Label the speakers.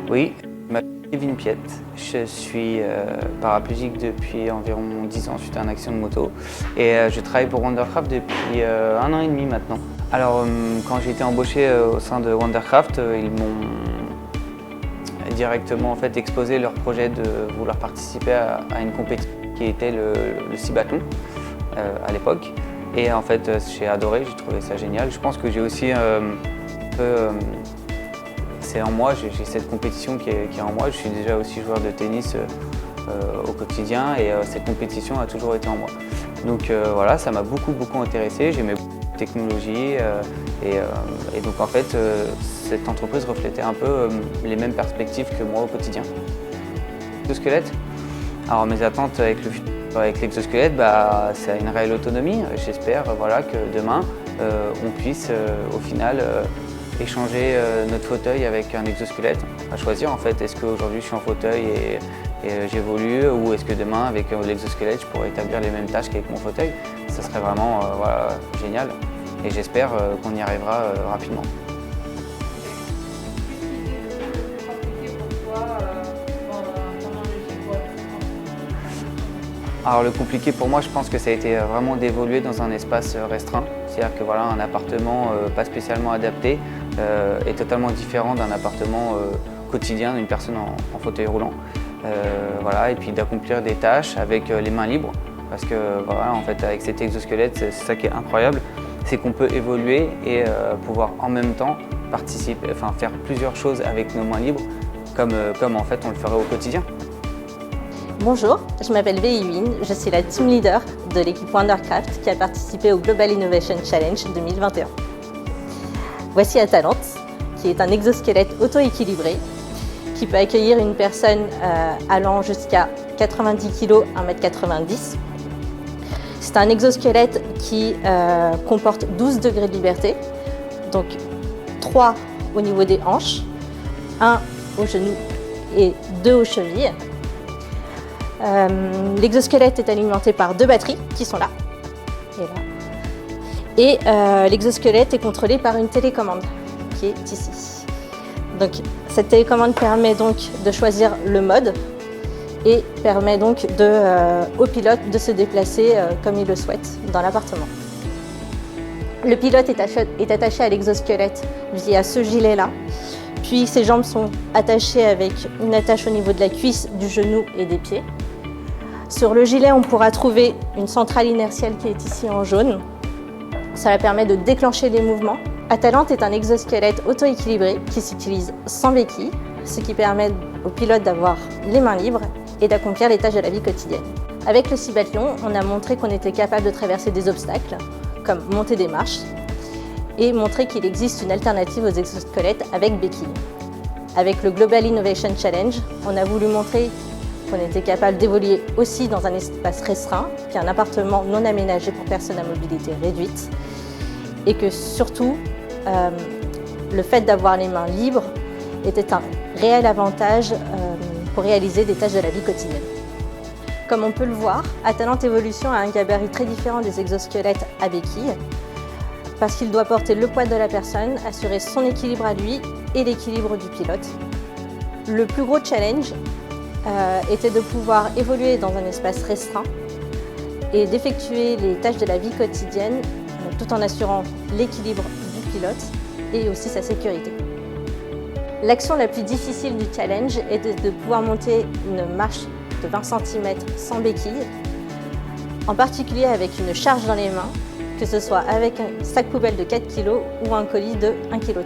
Speaker 1: Oui, je m'appelle Kevin Piette, je suis paraplégique depuis environ 10 ans suite à un accident de moto et je travaille pour Wondercraft depuis 1 an et demi maintenant. Alors quand j'ai été embauché au sein de Wondercraft, ils m'ont directement exposé leur projet de vouloir participer à une compétition qui était le cibathlon à l'époque. Et en fait j'ai adoré, j'ai trouvé ça génial. Je pense que j'ai aussi c'est en moi, j'ai cette compétition qui est en moi. Je suis déjà aussi joueur de tennis au quotidien et cette compétition a toujours été en moi. Donc voilà, ça m'a beaucoup intéressé, j'aimais beaucoup la technologie et donc en fait cette entreprise reflétait un peu les mêmes perspectives que moi au quotidien. L'exosquelette, alors mes attentes avec l'exosquelette, c'est une réelle autonomie. J'espère que demain on puisse au final échanger notre fauteuil avec un exosquelette, à choisir en fait, est-ce qu'aujourd'hui je suis en fauteuil et j'évolue, ou est-ce que demain avec l'exosquelette je pourrais établir les mêmes tâches qu'avec mon fauteuil. Ça serait vraiment génial et j'espère qu'on y arrivera rapidement. Alors le compliqué pour moi, je pense que ça a été vraiment d'évoluer dans un espace restreint. C'est-à-dire que un appartement pas spécialement adapté est totalement différent d'un appartement quotidien d'une personne en fauteuil roulant. Et puis d'accomplir des tâches avec les mains libres. Parce que en fait, avec cet exosquelette, c'est ça qui est incroyable, c'est qu'on peut évoluer et pouvoir en même temps participer, faire plusieurs choses avec nos mains libres, comme en fait on le ferait au quotidien.
Speaker 2: Bonjour, je m'appelle Wei Yuin, je suis la team leader de l'équipe Wondercraft qui a participé au Global Innovation Challenge 2021. Voici Atalante, qui est un exosquelette auto-équilibré qui peut accueillir une personne allant jusqu'à 90 kg, 1,90 m. C'est un exosquelette qui comporte 12 degrés de liberté, donc 3 au niveau des hanches, 1 au genou et 2 aux chevilles. L'exosquelette est alimenté par 2 batteries qui sont là et là. Et l'exosquelette est contrôlé par une télécommande qui est ici. Donc cette télécommande permet donc de choisir le mode et permet donc au pilote de se déplacer comme il le souhaite dans l'appartement. Le pilote est attaché à l'exosquelette via ce gilet-là. Puis ses jambes sont attachées avec une attache au niveau de la cuisse, du genou et des pieds. Sur le gilet, on pourra trouver une centrale inertielle qui est ici en jaune. Cela permet de déclencher les mouvements. Atalante est un exosquelette auto-équilibré qui s'utilise sans béquille, ce qui permet au pilote d'avoir les mains libres et d'accomplir les tâches de la vie quotidienne. Avec le cibathlon, on a montré qu'on était capable de traverser des obstacles, comme monter des marches, et montrer qu'il existe une alternative aux exosquelettes avec béquille. Avec le Global Innovation Challenge, on a voulu montrer qu'on était capable d'évoluer aussi dans un espace restreint, qui est un appartement non aménagé pour personnes à mobilité réduite, et que surtout, le fait d'avoir les mains libres était un réel avantage pour réaliser des tâches de la vie quotidienne. Comme on peut le voir, Atalante Evolution a un gabarit très différent des exosquelettes à béquille, parce qu'il doit porter le poids de la personne, assurer son équilibre à lui et l'équilibre du pilote. Le plus gros challenge était de pouvoir évoluer dans un espace restreint et d'effectuer les tâches de la vie quotidienne tout en assurant l'équilibre du pilote et aussi sa sécurité. L'action la plus difficile du challenge était de pouvoir monter une marche de 20 cm sans béquille, en particulier avec une charge dans les mains, que ce soit avec un sac poubelle de 4 kg ou un colis de 1,5 kg.